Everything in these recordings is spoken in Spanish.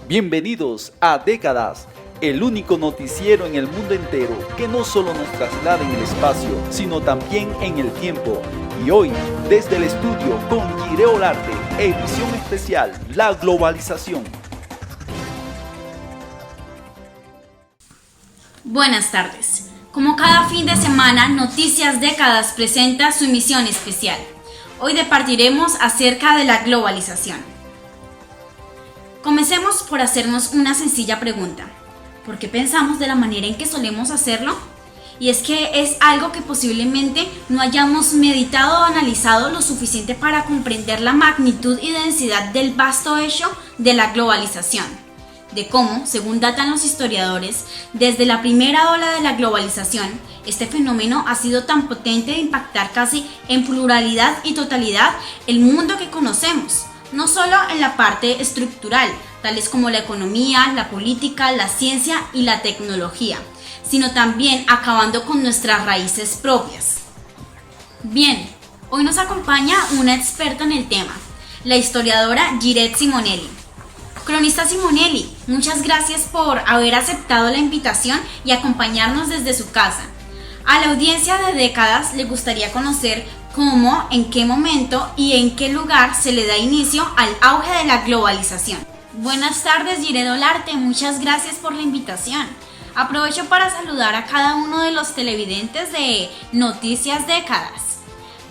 Bienvenidos a Décadas, el único noticiero en el mundo entero que no solo nos traslada en el espacio, sino también en el tiempo. Y hoy, desde el estudio con Jiré Olarte, edición especial, la globalización. Buenas tardes. Como cada fin de semana, Noticias Décadas presenta su emisión especial. Hoy departiremos acerca de la globalización. Comencemos por hacernos una sencilla pregunta. ¿Por qué pensamos de la manera en que solemos hacerlo? Y es que es algo que posiblemente no hayamos meditado o analizado lo suficiente para comprender la magnitud y densidad del vasto hecho de la globalización. De cómo, según datan los historiadores, desde la primera ola de la globalización, este fenómeno ha sido tan potente de impactar casi en pluralidad y totalidad el mundo que conocemos, no solo en la parte estructural, tales como la economía, la política, la ciencia y la tecnología, sino también acabando con nuestras raíces propias. Bien, hoy nos acompaña una experta en el tema, la historiadora Jiré Simonelli. Cronista Simonelli, muchas gracias por haber aceptado la invitación y acompañarnos desde su casa. A la audiencia de Décadas le gustaría conocer cómo, en qué momento y en qué lugar se le da inicio al auge de la globalización. Buenas tardes, Jiré Olarte, muchas gracias por la invitación. Aprovecho para saludar a cada uno de los televidentes de Noticias Décadas.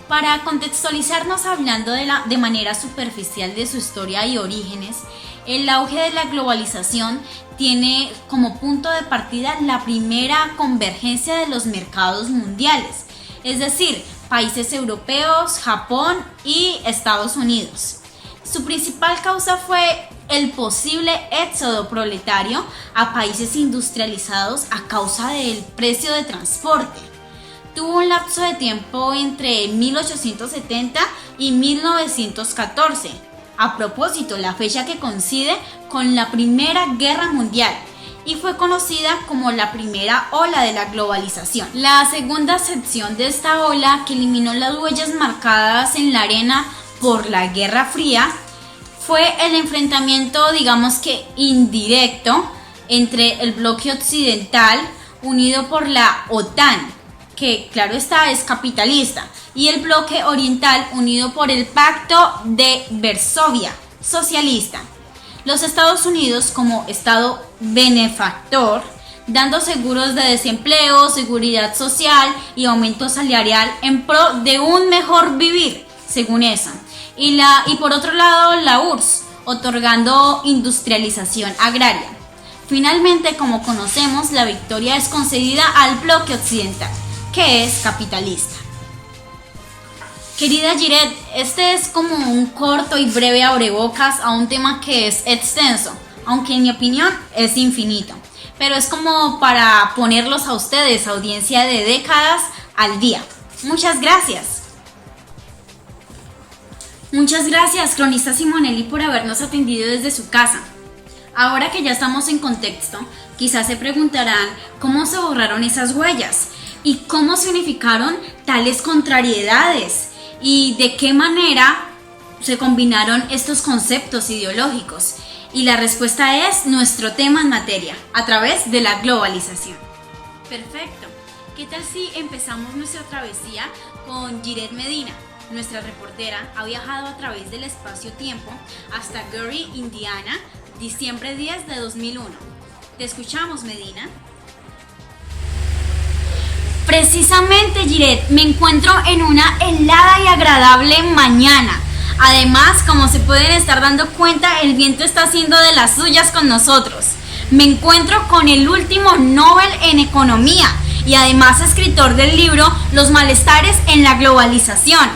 Para contextualizarnos hablando de manera superficial de su historia y orígenes, el auge de la globalización tiene como punto de partida la primera convergencia de los mercados mundiales, es decir, países europeos, Japón y Estados Unidos. Su principal causa fue el posible éxodo proletario a países industrializados a causa del precio de transporte. Tuvo un lapso de tiempo entre 1870 y 1914. A propósito, la fecha que coincide con la Primera Guerra Mundial y fue conocida como la primera ola de la globalización. La segunda sección de esta ola, que eliminó las huellas marcadas en la arena por la Guerra Fría, fue el enfrentamiento, digamos que indirecto, entre el bloque occidental unido por la OTAN, que claro está es capitalista, y el bloque oriental unido por el Pacto de Varsovia, socialista. Los Estados Unidos como Estado benefactor, dando seguros de desempleo, seguridad social y aumento salarial en pro de un mejor vivir, según eso. Y por otro lado la URSS, otorgando industrialización agraria. Finalmente, como conocemos, la victoria es concedida al bloque occidental, que es capitalista. Querida Jiré, este es como un corto y breve abrebocas a un tema que es extenso, aunque en mi opinión es infinito, pero es como para ponerlos a ustedes, audiencia de Décadas, al día. Muchas gracias. Muchas gracias, cronista Simonelli, por habernos atendido desde su casa. Ahora que ya estamos en contexto, quizás se preguntarán cómo se borraron esas huellas y cómo se unificaron tales contrariedades y de qué manera se combinaron estos conceptos ideológicos. Y la respuesta es nuestro tema en materia, a través de la globalización. Perfecto. ¿Qué tal si empezamos nuestra travesía con Jiré Medina? Nuestra reportera ha viajado a través del espacio-tiempo hasta Gary, Indiana, diciembre 10 de 2001. Te escuchamos, Medina. Precisamente, Jiré, me encuentro en una helada y agradable mañana. Además, como se pueden estar dando cuenta, el viento está haciendo de las suyas con nosotros. Me encuentro con el último Nobel en Economía y además escritor del libro Los malestares en la globalización.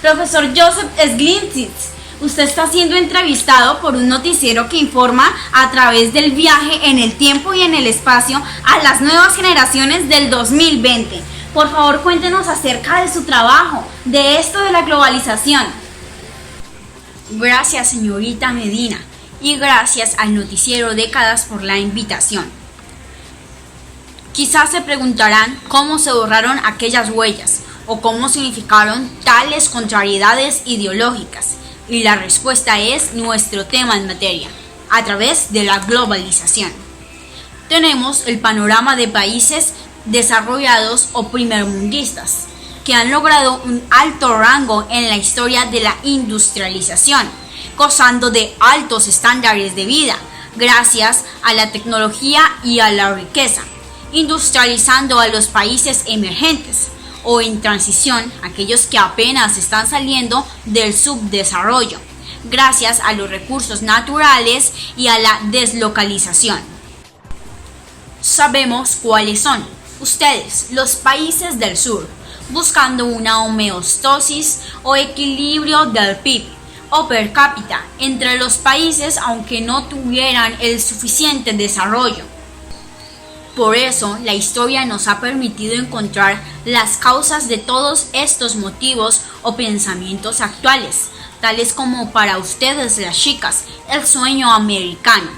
Profesor Joseph Stiglitz, usted está siendo entrevistado por un noticiero que informa a través del viaje en el tiempo y en el espacio a las nuevas generaciones del 2020. Por favor, cuéntenos acerca de su trabajo, de esto de la globalización. Gracias, señorita Medina, y gracias al noticiero Décadas por la invitación. Quizás se preguntarán cómo se borraron aquellas huellas o cómo se unificaron tales contrariedades ideológicas. Y la respuesta es nuestro tema en materia, a través de la globalización. Tenemos el panorama de países desarrollados o primermundistas, que han logrado un alto rango en la historia de la industrialización, gozando de altos estándares de vida gracias a la tecnología y a la riqueza, industrializando a los países emergentes o en transición, aquellos que apenas están saliendo del subdesarrollo, gracias a los recursos naturales y a la deslocalización. Sabemos cuáles son ustedes, los países del sur, buscando una homeostasis o equilibrio del PIB o per cápita entre los países, aunque no tuvieran el suficiente desarrollo. Por eso, la historia nos ha permitido encontrar las causas de todos estos motivos o pensamientos actuales, tales como para ustedes las chicas, el sueño americano.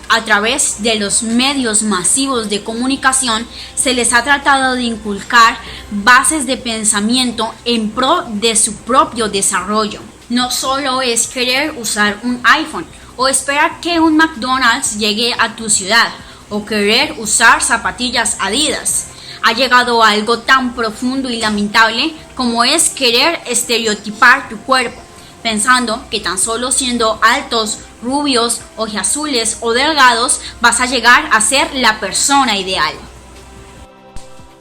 A través de los medios masivos de comunicación se les ha tratado de inculcar bases de pensamiento en pro de su propio desarrollo. No solo es querer usar un iPhone o esperar que un McDonald's llegue a tu ciudad o querer usar zapatillas Adidas. Ha llegado a algo tan profundo y lamentable como es querer estereotipar tu cuerpo, pensando que tan solo siendo altos, rubios, ojiazules o delgados vas a llegar a ser la persona ideal.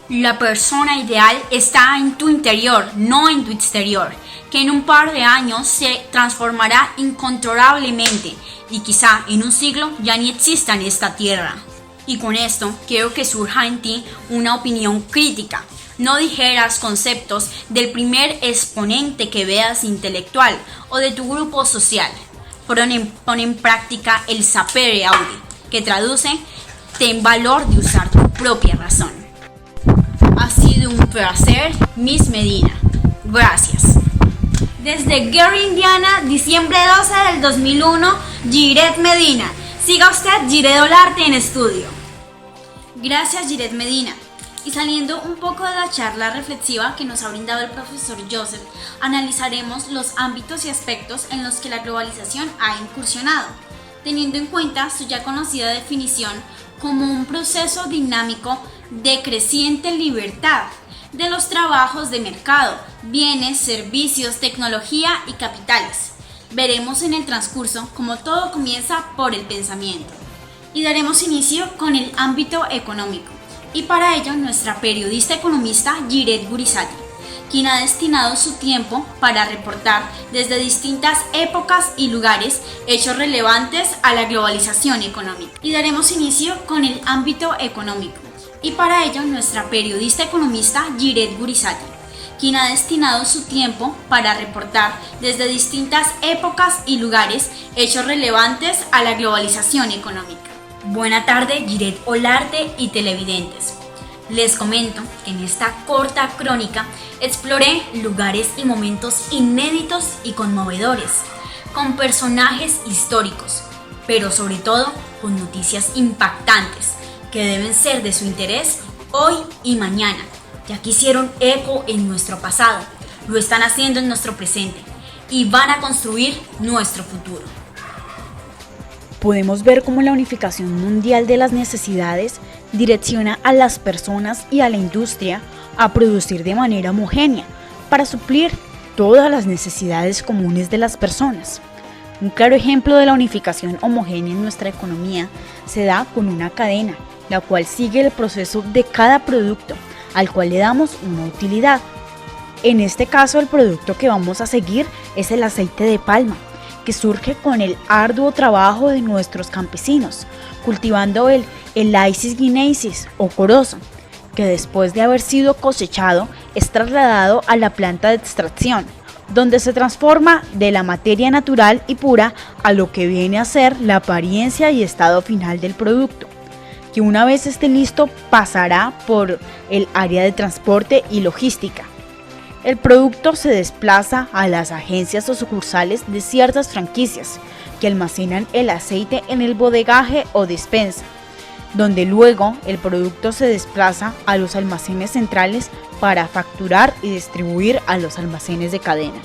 La persona ideal está en tu interior, no en tu exterior, que en un par de años se transformará incontrolablemente y quizá en un siglo ya ni exista en esta tierra. Y con esto quiero que surja en ti una opinión crítica. No dijeras conceptos del primer exponente que veas intelectual o de tu grupo social. Pon en práctica el sapere aude, que traduce: ten valor de usar tu propia razón. Ha sido un placer, Miss Medina. Gracias. Desde Gary, Indiana, diciembre 12 del 2001, Giret Medina. Siga usted Giret Olarte en estudio. Gracias, Giret Medina. Y saliendo un poco de la charla reflexiva que nos ha brindado el profesor Joseph, analizaremos los ámbitos y aspectos en los que la globalización ha incursionado, teniendo en cuenta su ya conocida definición como un proceso dinámico de creciente libertad de los trabajos de mercado, bienes, servicios, tecnología y capitales. Veremos en el transcurso cómo todo comienza por el pensamiento y daremos inicio con el ámbito económico. Y para ello nuestra periodista economista Giret Gurizati, quien ha destinado su tiempo para reportar desde distintas épocas y lugares hechos relevantes a la globalización económica. Y daremos inicio con el ámbito económico. Y para ello nuestra periodista economista Giret Gurizati, quien ha destinado su tiempo para reportar desde distintas épocas y lugares hechos relevantes a la globalización económica. Buena tarde, Giret Olarte y televidentes. Les comento que en esta corta crónica exploré lugares y momentos inéditos y conmovedores, con personajes históricos, pero sobre todo con noticias impactantes que deben ser de su interés hoy y mañana, ya que hicieron eco en nuestro pasado, lo están haciendo en nuestro presente y van a construir nuestro futuro. Podemos ver cómo la unificación mundial de las necesidades direcciona a las personas y a la industria a producir de manera homogénea para suplir todas las necesidades comunes de las personas. Un claro ejemplo de la unificación homogénea en nuestra economía se da con una cadena, la cual sigue el proceso de cada producto, al cual le damos una utilidad. En este caso, el producto que vamos a seguir es el aceite de palma, que surge con el arduo trabajo de nuestros campesinos, cultivando el Elaeis guineensis o corozo, que después de haber sido cosechado es trasladado a la planta de extracción, donde se transforma de la materia natural y pura a lo que viene a ser la apariencia y estado final del producto, que una vez esté listo pasará por el área de transporte y logística. El producto se desplaza a las agencias o sucursales de ciertas franquicias que almacenan el aceite en el bodegaje o despensa, donde luego el producto se desplaza a los almacenes centrales para facturar y distribuir a los almacenes de cadena.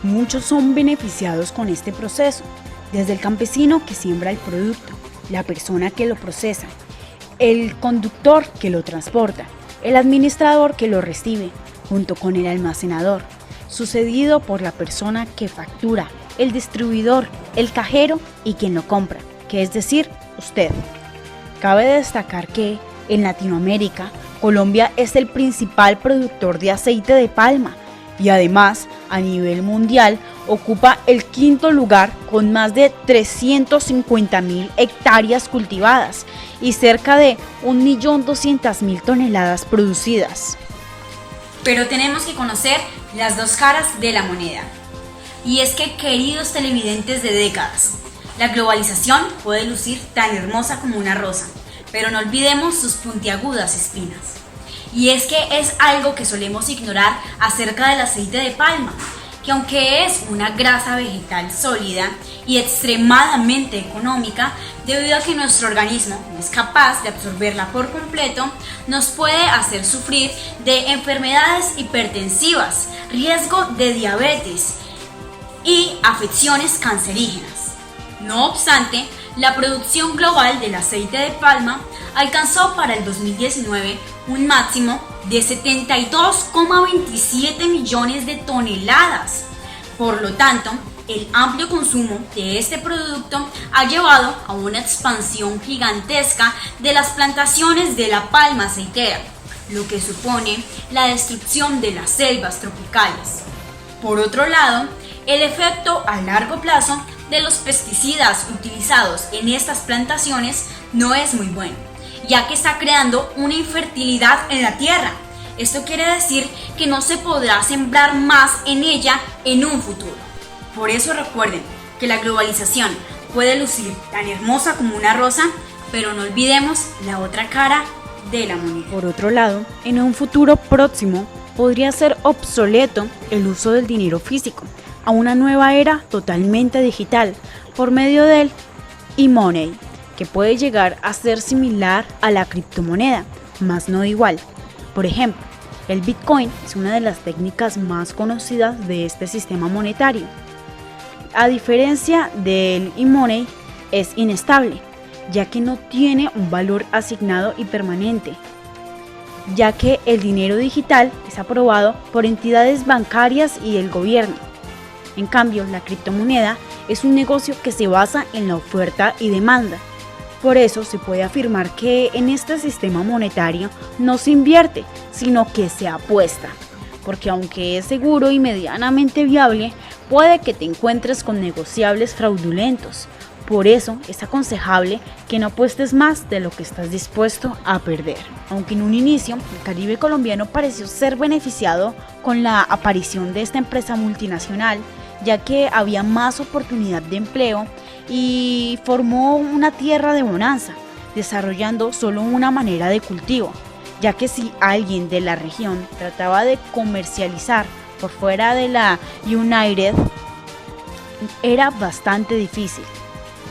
Muchos son beneficiados con este proceso, desde el campesino que siembra el producto, la persona que lo procesa, el conductor que lo transporta, el administrador que lo recibe, junto con el almacenador, sucedido por la persona que factura, el distribuidor, el cajero y quien lo compra, que es decir, usted. Cabe destacar que en Latinoamérica, Colombia es el principal productor de aceite de palma y además a nivel mundial ocupa el quinto lugar con más de 350.000 hectáreas cultivadas y cerca de 1.200.000 toneladas producidas. Pero tenemos que conocer las dos caras de la moneda. Y es que, queridos televidentes de décadas, la globalización puede lucir tan hermosa como una rosa, pero no olvidemos sus puntiagudas espinas. Y es que es algo que solemos ignorar acerca del aceite de palma, que aunque es una grasa vegetal sólida y extremadamente económica, debido a que nuestro organismo no es capaz de absorberla por completo, nos puede hacer sufrir de enfermedades hipertensivas, riesgo de diabetes y afecciones cancerígenas. No obstante, la producción global del aceite de palma alcanzó para el 2019 un máximo de 72,27 millones de toneladas. Por lo tanto, el amplio consumo de este producto ha llevado a una expansión gigantesca de las plantaciones de la palma aceitera, lo que supone la destrucción de las selvas tropicales. Por otro lado, el efecto a largo plazo de los pesticidas utilizados en estas plantaciones no es muy bueno, ya que está creando una infertilidad en la tierra. Esto quiere decir que no se podrá sembrar más en ella en un futuro. Por eso recuerden que la globalización puede lucir tan hermosa como una rosa, pero no olvidemos la otra cara de la moneda. Por otro lado, en un futuro próximo podría ser obsoleto el uso del dinero físico a una nueva era totalmente digital por medio del e-money, que puede llegar a ser similar a la criptomoneda, mas no igual. Por ejemplo, el Bitcoin es una de las técnicas más conocidas de este sistema monetario. A diferencia del e-money, es inestable, ya que no tiene un valor asignado y permanente, ya que el dinero digital es aprobado por entidades bancarias y el gobierno. En cambio, la criptomoneda es un negocio que se basa en la oferta y demanda. Por eso se puede afirmar que en este sistema monetario no se invierte, sino que se apuesta. Porque aunque es seguro y medianamente viable, puede que te encuentres con negociables fraudulentos. Por eso es aconsejable que no apuestes más de lo que estás dispuesto a perder. Aunque en un inicio el Caribe colombiano pareció ser beneficiado con la aparición de esta empresa multinacional, ya que había más oportunidad de empleo y formó una tierra de bonanza, desarrollando solo una manera de cultivo, ya que si alguien de la región trataba de comercializar por fuera de la United, era bastante difícil,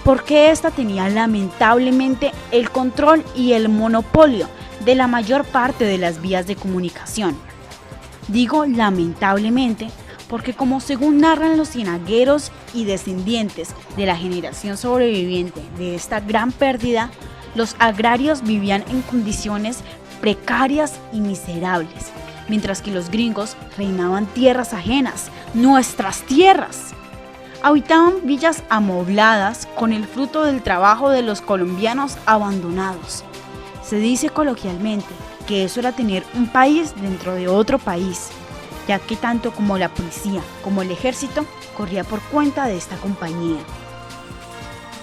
porque esta tenía lamentablemente el control y el monopolio de la mayor parte de las vías de comunicación. Digo lamentablemente porque, como según narran los cienagueros y descendientes de la generación sobreviviente de esta gran pérdida, los agrarios vivían en condiciones precarias y miserables, mientras que los gringos reinaban tierras ajenas, nuestras tierras. Habitaban villas amobladas con el fruto del trabajo de los colombianos abandonados. Se dice coloquialmente que eso era tener un país dentro de otro país, ya que tanto como la policía como el ejército corría por cuenta de esta compañía.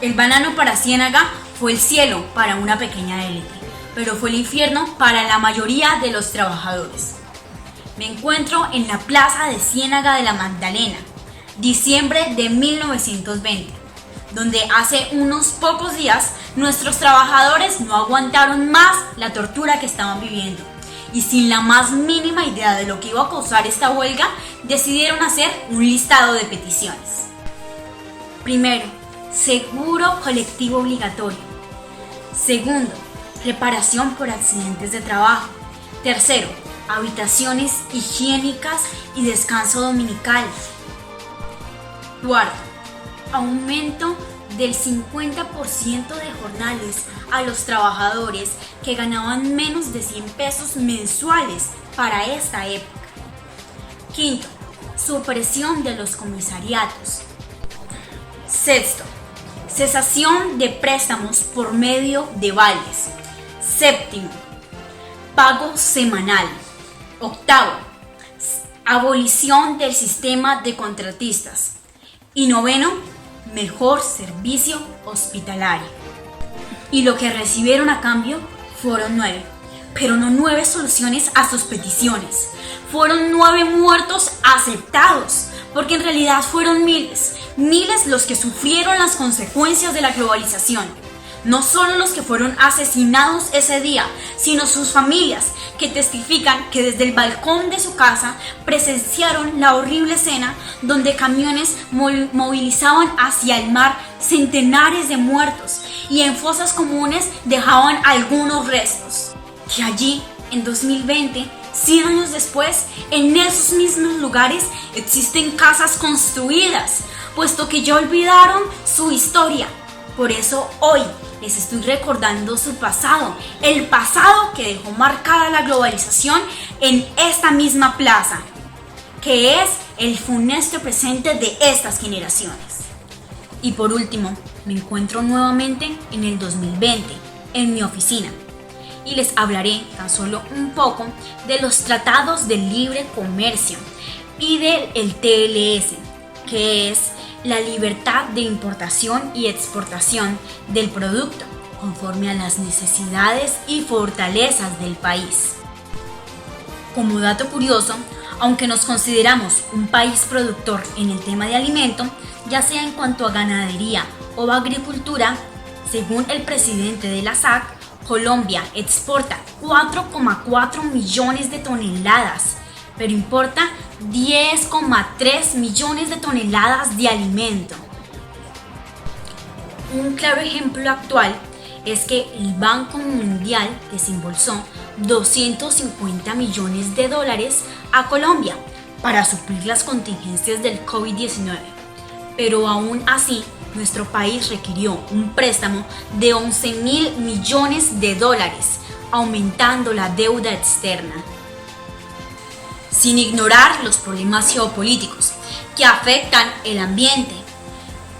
El banano para Ciénaga fue el cielo para una pequeña élite, pero fue el infierno para la mayoría de los trabajadores. Me encuentro en la plaza de Ciénaga de la Magdalena, diciembre de 1920, donde hace unos pocos días nuestros trabajadores no aguantaron más la tortura que estaban viviendo, y sin la más mínima idea de lo que iba a causar esta huelga, decidieron hacer un listado de peticiones. Primero, seguro colectivo obligatorio. Segundo, reparación por accidentes de trabajo. Tercero, habitaciones higiénicas y descanso dominical. Cuarto, aumento del 50% de jornales a los trabajadores que ganaban menos de 100 pesos mensuales para esta época. Quinto, supresión de los comisariatos. Sexto, cesación de préstamos por medio de vales. Séptimo, pago semanal. Octavo, abolición del sistema de contratistas. Y noveno, mejor servicio hospitalario. Y lo que recibieron a cambio fueron 9, pero no 9 soluciones a sus peticiones. Fueron 9 muertos aceptados, porque en realidad fueron miles los que sufrieron las consecuencias de la globalización. No solo los que fueron asesinados ese día, sino sus familias, que testifican que desde el balcón de su casa presenciaron la horrible escena donde camiones movilizaban hacia el mar centenares de muertos y en fosas comunes dejaban algunos restos. Que allí, en 2020, 100 años después, en esos mismos lugares existen casas construidas, puesto que ya olvidaron su historia. Por eso hoy les estoy recordando su pasado, el pasado que dejó marcada la globalización en esta misma plaza, que es el funesto presente de estas generaciones. Y por último, me encuentro nuevamente en el 2020, en mi oficina, y les hablaré tan solo un poco de los tratados de libre comercio y del TLS, que es la libertad de importación y exportación del producto conforme a las necesidades y fortalezas del país. Como dato curioso, aunque nos consideramos un país productor en el tema de alimento, ya sea en cuanto a ganadería o agricultura, según el presidente de la SAC, Colombia exporta 4,4 millones de toneladas, pero importa 10,3 millones de toneladas de alimento. Un claro ejemplo actual es que el Banco Mundial desembolsó 250 millones de dólares a Colombia para suplir las contingencias del COVID-19, pero aún así nuestro país requirió un préstamo de 11.000 millones de dólares, aumentando la deuda externa. Sin ignorar los problemas geopolíticos que afectan el ambiente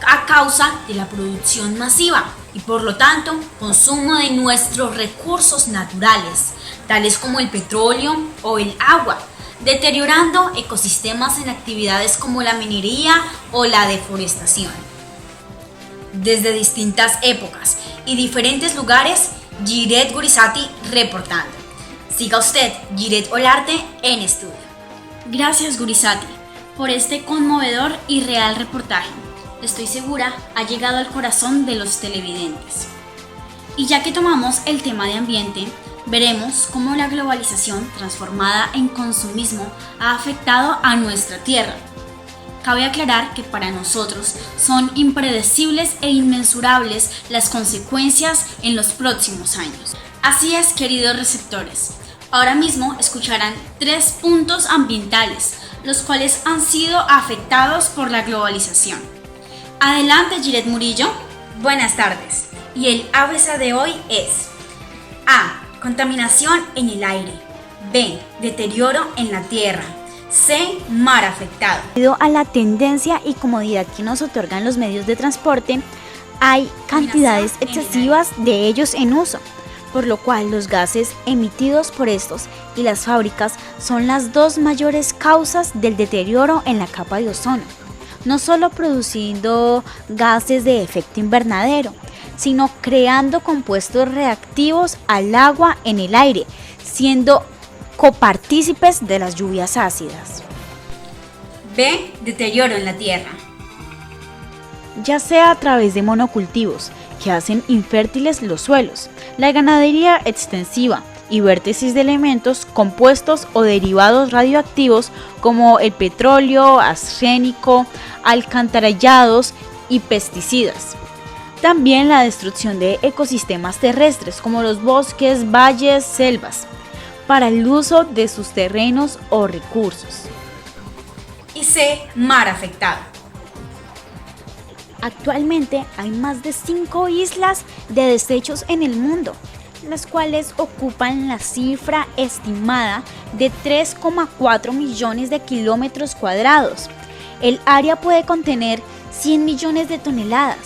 a causa de la producción masiva y por lo tanto consumo de nuestros recursos naturales, tales como el petróleo o el agua, deteriorando ecosistemas en actividades como la minería o la deforestación. Desde distintas épocas y diferentes lugares, Giret Gurizati reportando. Siga usted Giret Olarte en estudio. Gracias Gurizati por este conmovedor y real reportaje. Estoy segura ha llegado al corazón de los televidentes. Y ya que tomamos el tema de ambiente, veremos cómo la globalización transformada en consumismo ha afectado a nuestra tierra. Cabe aclarar que para nosotros son impredecibles e inmensurables las consecuencias en los próximos años. Así es, queridos receptores, ahora mismo escucharán 3 puntos ambientales, los cuales han sido afectados por la globalización. Adelante, Giret Murillo. Buenas tardes. Y el ABC de hoy es: A. Contaminación en el aire. B. Deterioro en la tierra. C. Mar afectado. Debido a la tendencia y comodidad que nos otorgan los medios de transporte, hay cantidades excesivas de ellos en uso, por lo cual los gases emitidos por estos y las fábricas son las 2 mayores causas del deterioro en la capa de ozono, no solo produciendo gases de efecto invernadero, sino creando compuestos reactivos al agua en el aire, siendo copartícipes de las lluvias ácidas. B. Deterioro en la tierra. Ya sea a través de monocultivos que hacen infértiles los suelos, la ganadería extensiva y vértices de elementos compuestos o derivados radioactivos como el petróleo, arsénico, alcantarillados y pesticidas. También la destrucción de ecosistemas terrestres como los bosques, valles, selvas, para el uso de sus terrenos o recursos. Y C. Mar afectado. Actualmente hay más de 5 islas de desechos en el mundo, las cuales ocupan la cifra estimada de 3,4 millones de kilómetros cuadrados. El área puede contener 100 millones de toneladas.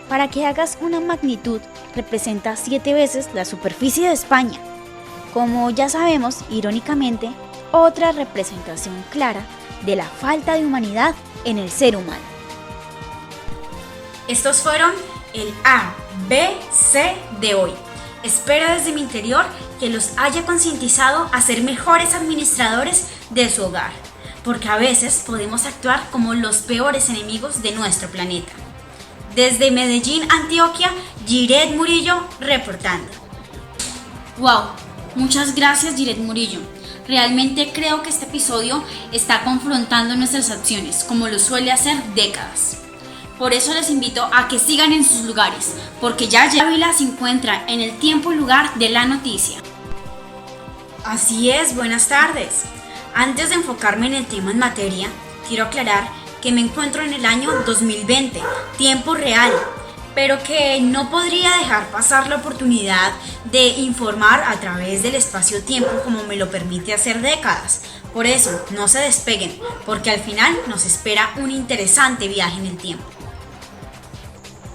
Para que hagas una magnitud, representa 7 veces la superficie de España. Como ya sabemos, irónicamente, otra representación clara de la falta de humanidad en el ser humano. Estos fueron el A, B, C de hoy. Espero desde mi interior que los haya concientizado a ser mejores administradores de su hogar, porque a veces podemos actuar como los peores enemigos de nuestro planeta. Desde Medellín, Antioquia, Giret Murillo reportando. Wow, muchas gracias Giret Murillo. Realmente creo que este episodio está confrontando nuestras acciones, como lo suele hacer décadas. Por eso les invito a que sigan en sus lugares, porque ya Ávila se encuentra en el tiempo y lugar de la noticia. Así es, buenas tardes. Antes de enfocarme en el tema en materia, quiero aclarar que me encuentro en el año 2020, tiempo real, pero que no podría dejar pasar la oportunidad de informar a través del espacio-tiempo como me lo permite hacer décadas. Por eso, no se despeguen, porque al final nos espera un interesante viaje en el tiempo.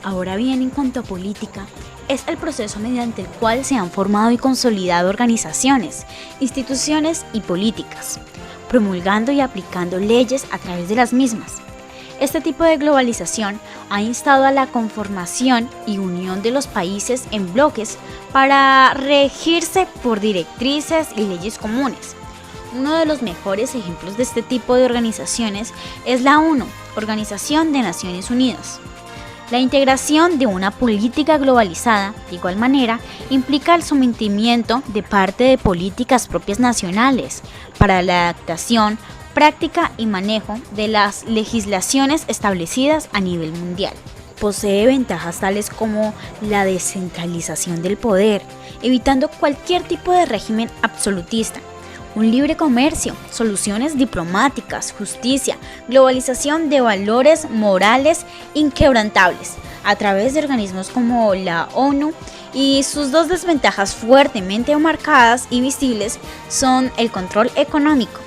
Ahora bien, en cuanto a política, es el proceso mediante el cual se han formado y consolidado organizaciones, instituciones y políticas, promulgando y aplicando leyes a través de las mismas. Este tipo de globalización ha instado a la conformación y unión de los países en bloques para regirse por directrices y leyes comunes. Uno de los mejores ejemplos de este tipo de organizaciones es la ONU, Organización de Naciones Unidas. La integración de una política globalizada, de igual manera, implica el sometimiento de parte de políticas propias nacionales para la adaptación, práctica y manejo de las legislaciones establecidas a nivel mundial. Posee ventajas tales como la descentralización del poder, evitando cualquier tipo de régimen absolutista, un libre comercio, soluciones diplomáticas, justicia, globalización de valores morales inquebrantables a través de organismos como la ONU, y sus dos desventajas fuertemente marcadas y visibles son el control económico,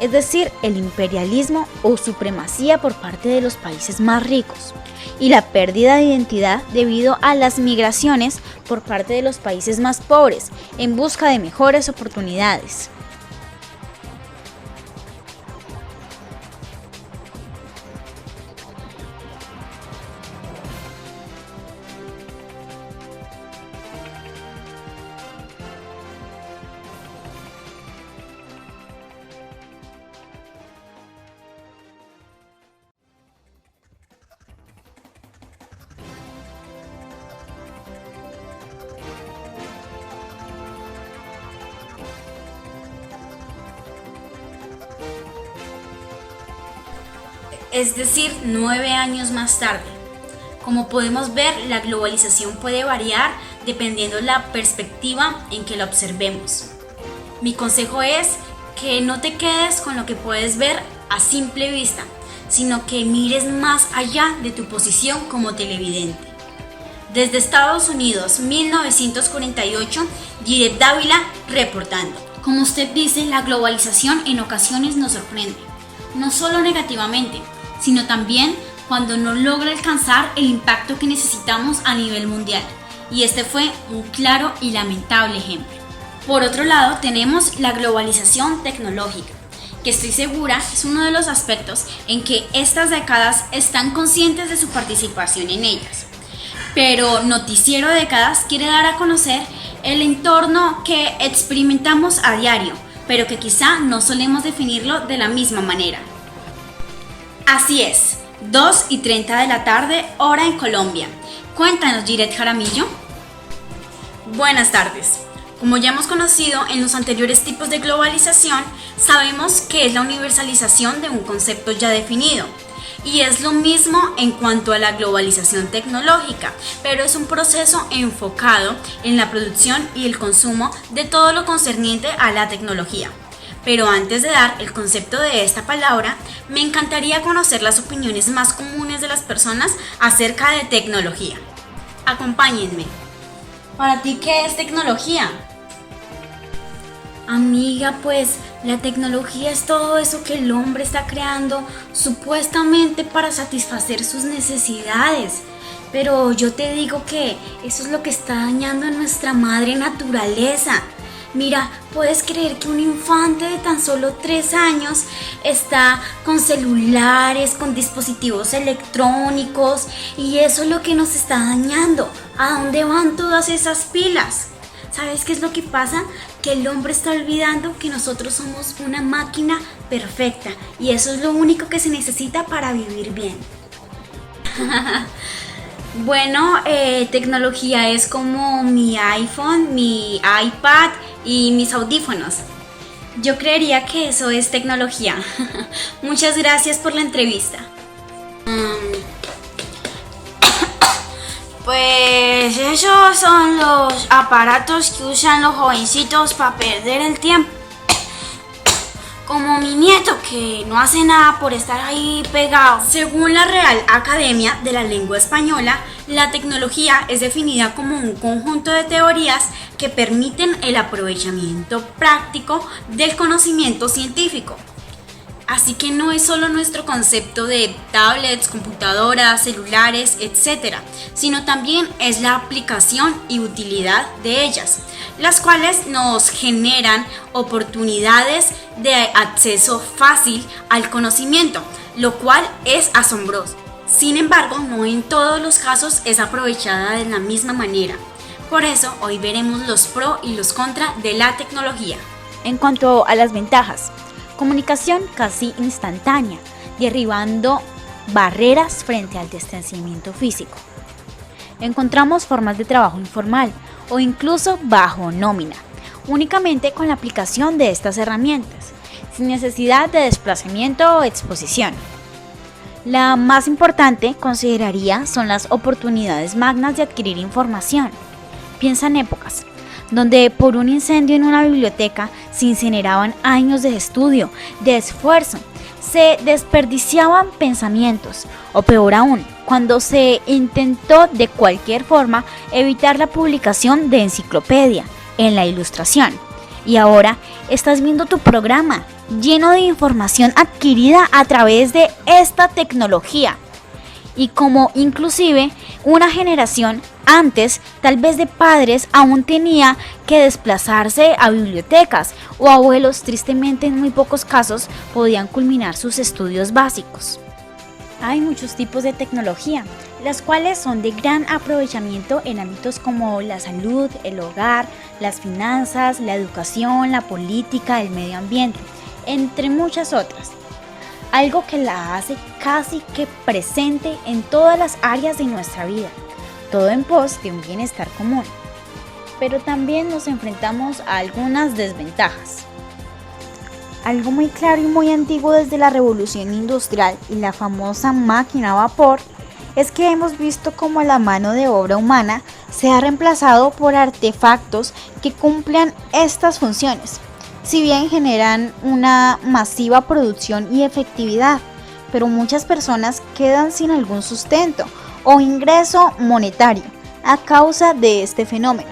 es decir, el imperialismo o supremacía por parte de los países más ricos, y la pérdida de identidad debido a las migraciones por parte de los países más pobres en busca de mejores oportunidades. Es decir, 9 años más tarde. Como podemos ver, la globalización puede variar dependiendo la perspectiva en que la observemos. Mi consejo es que no te quedes con lo que puedes ver a simple vista, sino que mires más allá de tu posición como televidente. Desde Estados Unidos, 1948, Giret Dávila reportando. Como usted dice, la globalización en ocasiones nos sorprende, no solo negativamente, sino también cuando no logra alcanzar el impacto que necesitamos a nivel mundial, y este fue un claro y lamentable ejemplo. Por otro lado, tenemos la globalización tecnológica, que estoy segura es uno de los aspectos en que estas décadas están conscientes de su participación en ellas. Pero Noticiero Décadas quiere dar a conocer el entorno que experimentamos a diario, pero que quizá no solemos definirlo de la misma manera. Así es, 2:30 de la tarde, hora en Colombia. Cuéntanos, Giret Jaramillo. Buenas tardes. Como ya hemos conocido en los anteriores tipos de globalización, sabemos que es la universalización de un concepto ya definido. Y es lo mismo en cuanto a la globalización tecnológica, pero es un proceso enfocado en la producción y el consumo de todo lo concerniente a la tecnología. Pero antes de dar el concepto de esta palabra, me encantaría conocer las opiniones más comunes de las personas acerca de tecnología. Acompáñenme. ¿Para ti qué es tecnología? Amiga, pues la tecnología es todo eso que el hombre está creando supuestamente para satisfacer sus necesidades. Pero yo te digo que eso es lo que está dañando a nuestra madre naturaleza. Mira, ¿puedes creer que un infante de tan solo 3 años está con celulares, con dispositivos electrónicos? Y eso es lo que nos está dañando. ¿A dónde van todas esas pilas? ¿Sabes qué es lo que pasa? Que el hombre está olvidando que nosotros somos una máquina perfecta y eso es lo único que se necesita para vivir bien. Bueno, tecnología es como mi iPhone, mi iPad y mis audífonos. Yo creería que eso es tecnología. Muchas gracias por la entrevista. Pues esos son los aparatos que usan los jovencitos para perder el tiempo. Como mi nieto, que no hace nada por estar ahí pegado. Según la Real Academia de la Lengua Española, la tecnología es definida como un conjunto de teorías que permiten el aprovechamiento práctico del conocimiento científico. Así que no es solo nuestro concepto de tablets, computadoras, celulares, etc., sino también es la aplicación y utilidad de ellas, las cuales nos generan oportunidades de acceso fácil al conocimiento, lo cual es asombroso. Sin embargo, no en todos los casos es aprovechada de la misma manera. Por eso, hoy veremos los pros y los contras de la tecnología. En cuanto a las ventajas, comunicación casi instantánea, derribando barreras frente al distanciamiento físico. Encontramos formas de trabajo informal o incluso bajo nómina, únicamente con la aplicación de estas herramientas, sin necesidad de desplazamiento o exposición. La más importante, consideraría, son las oportunidades magnas de adquirir información. Piensa en épocas donde por un incendio en una biblioteca se incineraban años de estudio, de esfuerzo, se desperdiciaban pensamientos, o peor aún, cuando se intentó de cualquier forma evitar la publicación de enciclopedia en la Ilustración. Y ahora estás viendo tu programa lleno de información adquirida a través de esta tecnología. Y como inclusive una generación antes, tal vez de padres, aún tenía que desplazarse a bibliotecas, o abuelos, tristemente en muy pocos casos, podían culminar sus estudios básicos. Hay muchos tipos de tecnología, las cuales son de gran aprovechamiento en ámbitos como la salud, el hogar, las finanzas, la educación, la política, el medio ambiente, entre muchas otras. Algo que la hace casi que presente en todas las áreas de nuestra vida, todo en pos de un bienestar común. Pero también nos enfrentamos a algunas desventajas. Algo muy claro y muy antiguo desde la revolución industrial y la famosa máquina a vapor es que hemos visto cómo la mano de obra humana se ha reemplazado por artefactos que cumplan estas funciones. Si bien generan una masiva producción y efectividad, pero muchas personas quedan sin algún sustento o ingreso monetario a causa de este fenómeno.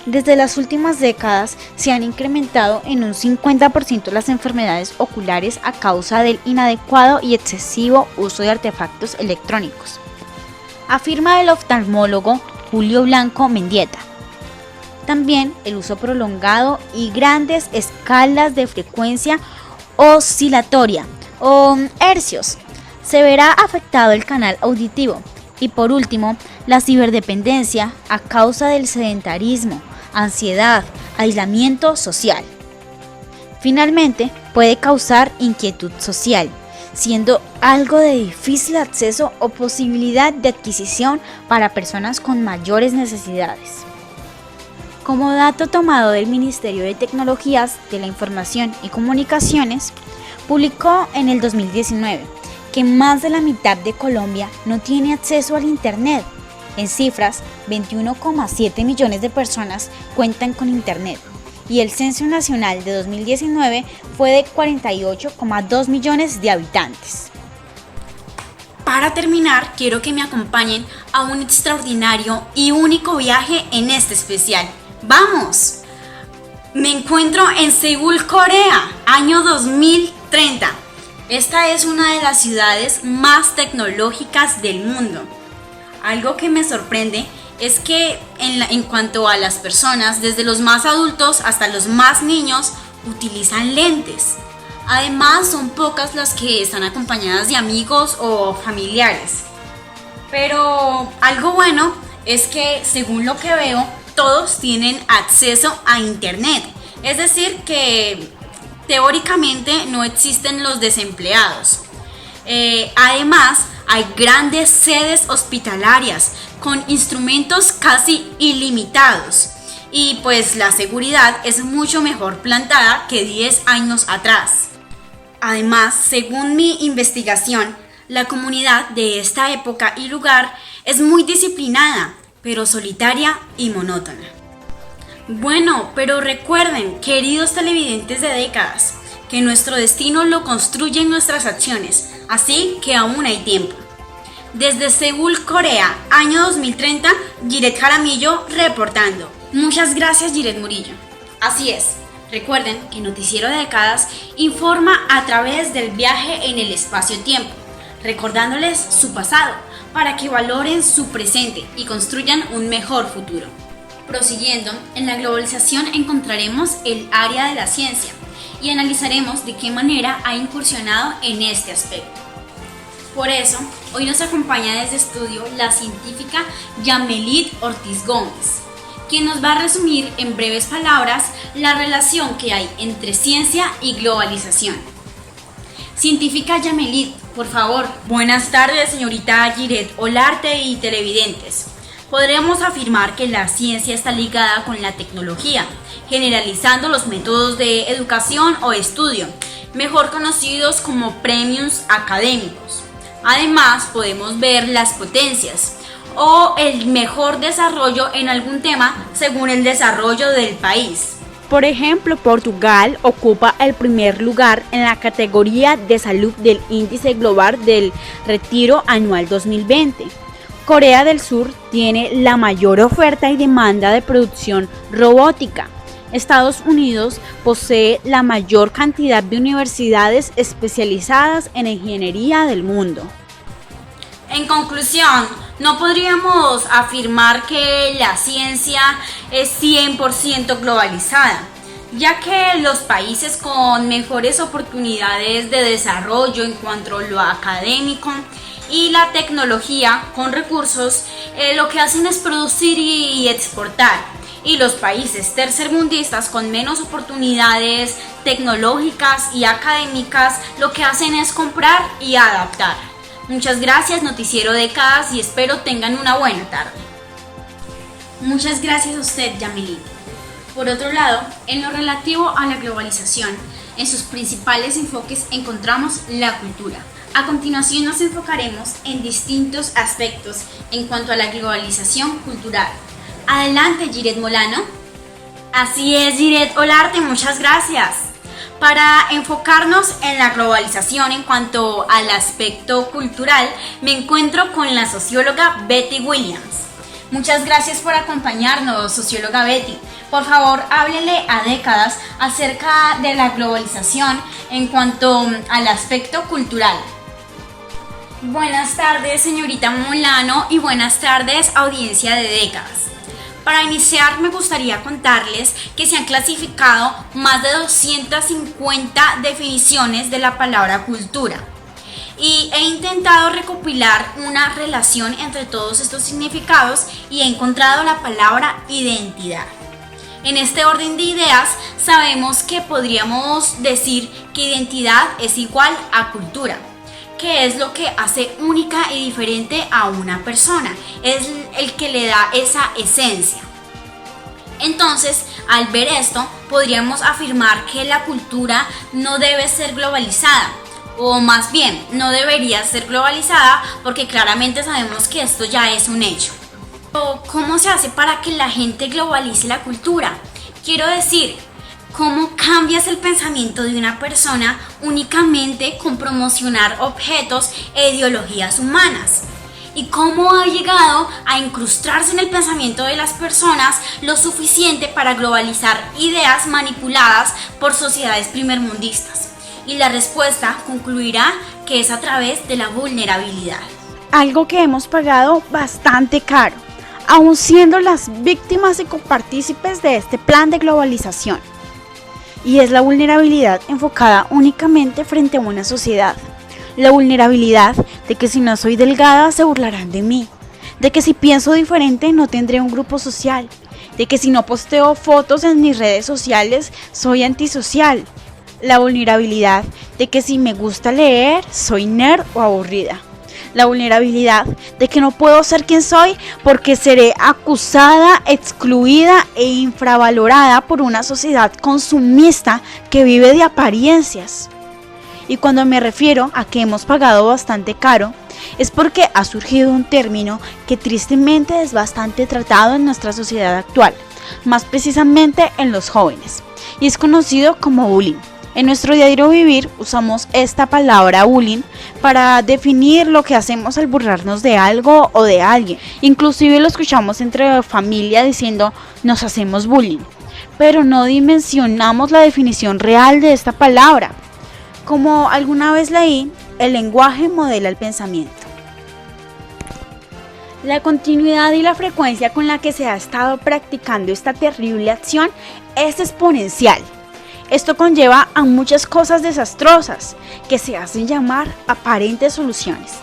Desde las últimas décadas se han incrementado en un 50% las enfermedades oculares a causa del inadecuado y excesivo uso de artefactos electrónicos, afirma el oftalmólogo Julio Blanco Mendieta. También el uso prolongado y grandes escalas de frecuencia oscilatoria o hercios se verá afectado el canal auditivo. Y por último, la ciberdependencia a causa del sedentarismo, ansiedad, aislamiento social. Finalmente, puede causar inquietud social, siendo algo de difícil acceso o posibilidad de adquisición para personas con mayores necesidades. Como dato tomado del Ministerio de Tecnologías de la Información y Comunicaciones, publicó en el 2019 que más de la mitad de Colombia no tiene acceso al Internet. En cifras, 21,7 millones de personas cuentan con Internet y el Censo Nacional de 2019 fue de 48,2 millones de habitantes. Para terminar, quiero que me acompañen a un extraordinario y único viaje en este especial. ¡Vamos! Me encuentro en Seúl, Corea, año 2030. Esta es una de las ciudades más tecnológicas del mundo. Algo que me sorprende es que en cuanto a las personas, desde los más adultos hasta los más niños, utilizan lentes. Además, son pocas las que están acompañadas de amigos o familiares. Pero algo bueno es que, según lo que veo, todos tienen acceso a internet. Es decir, que teóricamente no existen los desempleados. Además, hay grandes sedes hospitalarias con instrumentos casi ilimitados. Y pues la seguridad es mucho mejor plantada que 10 años atrás. Además, según mi investigación, la comunidad de esta época y lugar es muy disciplinada, pero solitaria y monótona. Bueno, pero recuerden, queridos televidentes de décadas, que nuestro destino lo construyen nuestras acciones, así que aún hay tiempo. Desde Seúl, Corea, año 2030, Giret Jaramillo reportando. Muchas gracias, Giret Murillo. Así es. Recuerden que Noticiero de Décadas informa a través del viaje en el espacio-tiempo, recordándoles su pasado para que valoren su presente y construyan un mejor futuro. Prosiguiendo, en la globalización encontraremos el área de la ciencia y analizaremos de qué manera ha incursionado en este aspecto. Por eso, hoy nos acompaña desde estudio la científica Yamelit Ortiz Gómez, quien nos va a resumir en breves palabras la relación que hay entre ciencia y globalización. Científica Yamelit, por favor. Buenas tardes, señorita Giret Olarte y televidentes. Podremos afirmar que la ciencia está ligada con la tecnología, generalizando los métodos de educación o estudio, mejor conocidos como premios académicos. Además, podemos ver las potencias o el mejor desarrollo en algún tema según el desarrollo del país. Por ejemplo, Portugal ocupa el primer lugar en la categoría de salud del Índice Global del Retiro Anual 2020. Corea del Sur tiene la mayor oferta y demanda de producción robótica. Estados Unidos posee la mayor cantidad de universidades especializadas en ingeniería del mundo. En conclusión, no podríamos afirmar que la ciencia es 100% globalizada, ya que los países con mejores oportunidades de desarrollo en cuanto a lo académico y la tecnología con recursos, lo que hacen es producir y exportar. Y los países tercermundistas con menos oportunidades tecnológicas y académicas, lo que hacen es comprar y adaptar. Muchas gracias, Noticiero Décadas, y espero tengan una buena tarde. Muchas gracias a usted, Yamelit. Por otro lado, en lo relativo a la globalización, en sus principales enfoques encontramos la cultura. A continuación nos enfocaremos en distintos aspectos en cuanto a la globalización cultural. Adelante, Giret Molano. Así es, Giret Olarte, muchas gracias. Para enfocarnos en la globalización en cuanto al aspecto cultural, me encuentro con la socióloga Betty Williams. Muchas gracias por acompañarnos, socióloga Betty. Por favor, háblele a Décadas acerca de la globalización en cuanto al aspecto cultural. Buenas tardes, señorita Molano, y buenas tardes, audiencia de Décadas. Para iniciar, me gustaría contarles que se han clasificado más de 250 definiciones de la palabra cultura y he intentado recopilar una relación entre todos estos significados y he encontrado la palabra identidad. En este orden de ideas, sabemos que podríamos decir que identidad es igual a cultura, que es lo que hace única y diferente a una persona, es el que le da esa esencia. Entonces, al ver esto, podríamos afirmar que la cultura no debe ser globalizada, o más bien, no debería ser globalizada porque claramente sabemos que esto ya es un hecho. ¿Cómo se hace para que la gente globalice la cultura? Quiero decir, ¿Cómo cambias el pensamiento de una persona únicamente con promocionar objetos e ideologías humanas? ¿Y cómo ha llegado a incrustarse en el pensamiento de las personas lo suficiente para globalizar ideas manipuladas por sociedades primermundistas? Y la respuesta concluirá que es a través de la vulnerabilidad. Algo que hemos pagado bastante caro, aun siendo las víctimas y copartícipes de este plan de globalización. Y es la vulnerabilidad enfocada únicamente frente a una sociedad. La vulnerabilidad de que si no soy delgada se burlarán de mí, de que si pienso diferente no tendré un grupo social, de que si no posteo fotos en mis redes sociales soy antisocial. La vulnerabilidad de que si me gusta leer soy nerd o aburrida. La vulnerabilidad de que no puedo ser quien soy porque seré acusada, excluida e infravalorada por una sociedad consumista que vive de apariencias. Y cuando me refiero a que hemos pagado bastante caro, es porque ha surgido un término que tristemente es bastante tratado en nuestra sociedad actual, más precisamente en los jóvenes, y es conocido como bullying. En nuestro diario vivir usamos esta palabra bullying para definir lo que hacemos al burlarnos de algo o de alguien. Inclusive lo escuchamos entre familia diciendo nos hacemos bullying, pero no dimensionamos la definición real de esta palabra. Como alguna vez leí, el lenguaje modela el pensamiento. La continuidad y la frecuencia con la que se ha estado practicando esta terrible acción es exponencial. Esto conlleva a muchas cosas desastrosas que se hacen llamar aparentes soluciones.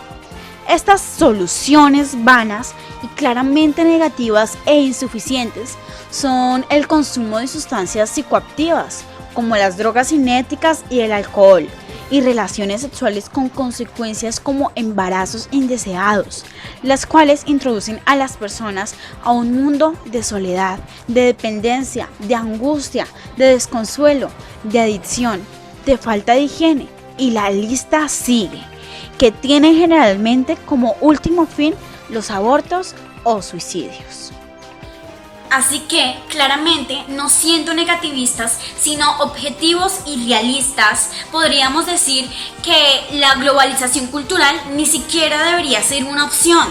Estas soluciones vanas y claramente negativas e insuficientes son el consumo de sustancias psicoactivas, como las drogas cinéticas y el alcohol, y relaciones sexuales con consecuencias como embarazos indeseados, las cuales introducen a las personas a un mundo de soledad, de dependencia, de angustia, de desconsuelo, de adicción, de falta de higiene, y la lista sigue, que tienen generalmente como último fin los abortos o suicidios. Así que, claramente, no siendo negativistas, sino objetivos y realistas, podríamos decir que la globalización cultural ni siquiera debería ser una opción.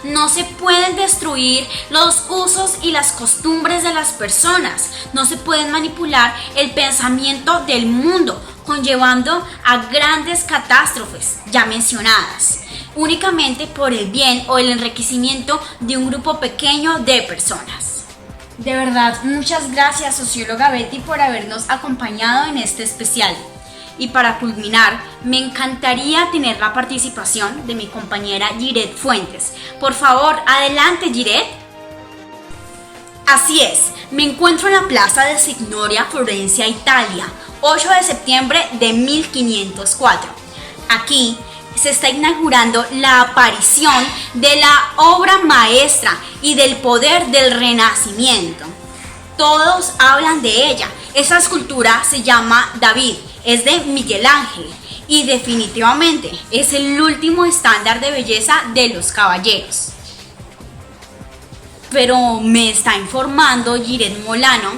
No se pueden destruir los usos y las costumbres de las personas, no se pueden manipular el pensamiento del mundo, conllevando a grandes catástrofes ya mencionadas, únicamente por el bien o el enriquecimiento de un grupo pequeño de personas. De verdad, muchas gracias, socióloga Betty, por habernos acompañado en este especial. Y para culminar, me encantaría tener la participación de mi compañera Giret Fuentes. Por favor, adelante, Giret. Así es, me encuentro en la Plaza de Signoria, Florencia, Italia, 8 de septiembre de 1504. Aquí se está inaugurando la aparición de la obra maestra y del poder del Renacimiento. Todos hablan de ella. Esa escultura se llama David, es de Miguel Ángel y definitivamente es el último estándar de belleza de los caballeros. Pero me está informando Giret Molano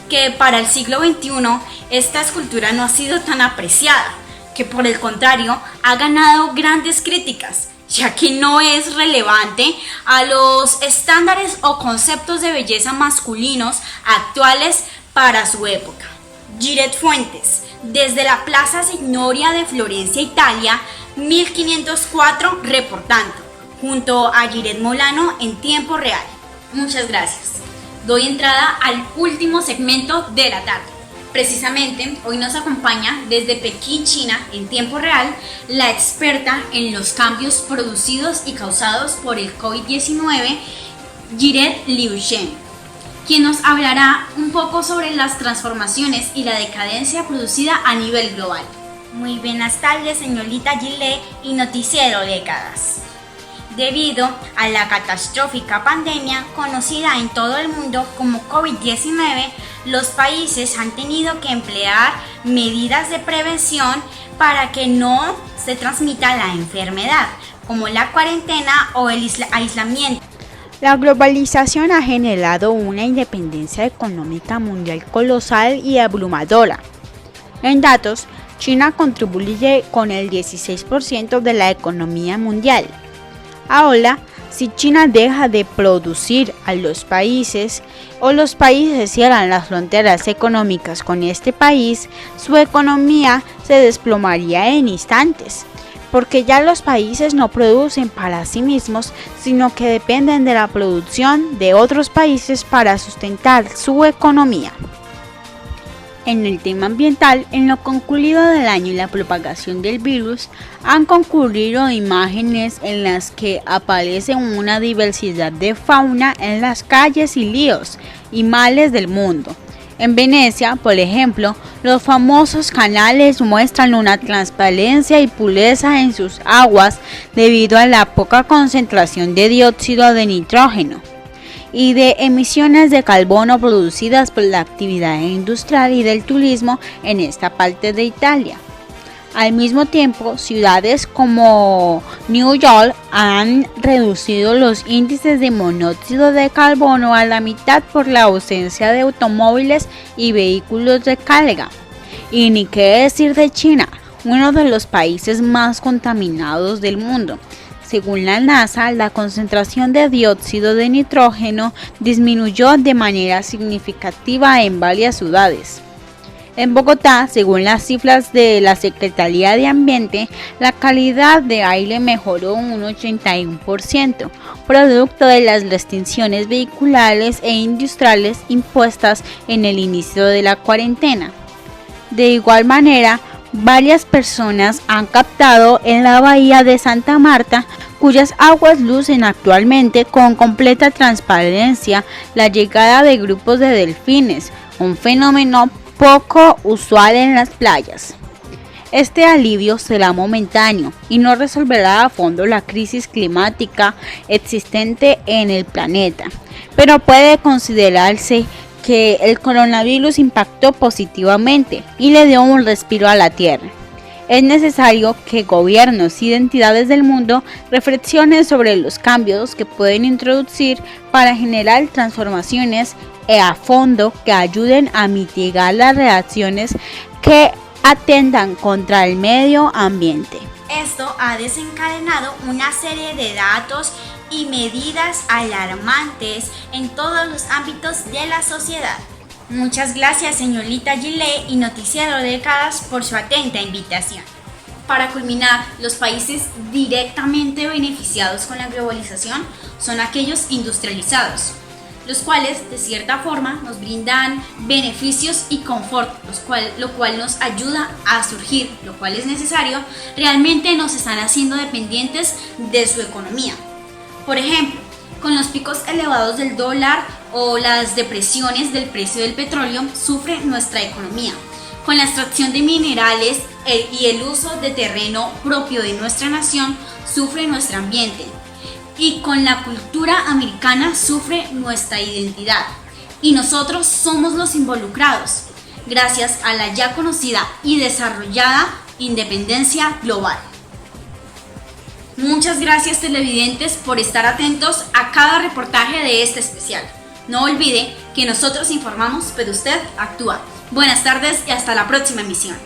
que para el siglo XXI esta escultura no ha sido tan apreciada, que por el contrario ha ganado grandes críticas, ya que no es relevante a los estándares o conceptos de belleza masculinos actuales para su época. Giret Fuentes, desde la Plaza Signoria de Florencia, Italia, 1504, reportando, junto a Giret Molano en tiempo real. Muchas gracias. Doy entrada al último segmento de la tarde. Precisamente, hoy nos acompaña desde Pekín, China, en tiempo real, la experta en los cambios producidos y causados por el COVID-19, Giret Liu Shen, quien nos hablará un poco sobre las transformaciones y la decadencia producida a nivel global. Muy buenas tardes, señorita Giret y noticiero décadas. Debido a la catastrófica pandemia conocida en todo el mundo como COVID-19, los países han tenido que emplear medidas de prevención para que no se transmita la enfermedad, como la cuarentena o el aislamiento. La globalización ha generado una independencia económica mundial colosal y abrumadora. En datos, China contribuye con el 16% de la economía mundial. Ahora, si China deja de producir a los países o los países cierran las fronteras económicas con este país, su economía se desplomaría en instantes, porque ya los países no producen para sí mismos, sino que dependen de la producción de otros países para sustentar su economía. En el tema ambiental, en lo concluido del año y la propagación del virus, han concurrido imágenes en las que aparece una diversidad de fauna en las calles y ríos y mares del mundo. En Venecia, por ejemplo, los famosos canales muestran una transparencia y pureza en sus aguas debido a la poca concentración de dióxido de nitrógeno y de emisiones de carbono producidas por la actividad industrial y del turismo en esta parte de Italia. Al mismo tiempo, ciudades como New York han reducido los índices de monóxido de carbono a la mitad por la ausencia de automóviles y vehículos de carga. Y ni qué decir de China, uno de los países más contaminados del mundo. Según la NASA, la concentración de dióxido de nitrógeno disminuyó de manera significativa en varias ciudades. En Bogotá, según las cifras de la Secretaría de Ambiente, la calidad de aire mejoró un 81%, producto de las restricciones vehiculares e industriales impuestas en el inicio de la cuarentena. De igual manera, varias personas han captado en la bahía de Santa Marta, cuyas aguas lucen actualmente con completa transparencia, la llegada de grupos de delfines, un fenómeno poco usual en las playas. Este alivio será momentáneo y no resolverá a fondo la crisis climática existente en el planeta, pero puede considerarse que el coronavirus impactó positivamente y le dio un respiro a la Tierra. Es necesario que gobiernos y entidades del mundo reflexionen sobre los cambios que pueden introducir para generar transformaciones a fondo que ayuden a mitigar las reacciones que atentan contra el medio ambiente. Esto ha desencadenado una serie de datos y medidas alarmantes en todos los ámbitos de la sociedad. Muchas gracias, señorita Gillet y Noticiero Décadas, por su atenta invitación. Para culminar, los países directamente beneficiados con la globalización son aquellos industrializados, los cuales de cierta forma nos brindan beneficios y confort, lo cual nos ayuda a surgir, lo cual es necesario. Realmente nos están haciendo dependientes de su economía. Por ejemplo, con los picos elevados del dólar o las depresiones del precio del petróleo sufre nuestra economía. Con la extracción de minerales y el uso de terreno propio de nuestra nación sufre nuestro ambiente. Y con la cultura americana sufre nuestra identidad. Y nosotros somos los involucrados, gracias a la ya conocida y desarrollada independencia global. Muchas gracias, televidentes, por estar atentos a cada reportaje de este especial. No olvide que nosotros informamos, pero usted actúa. Buenas tardes y hasta la próxima emisión.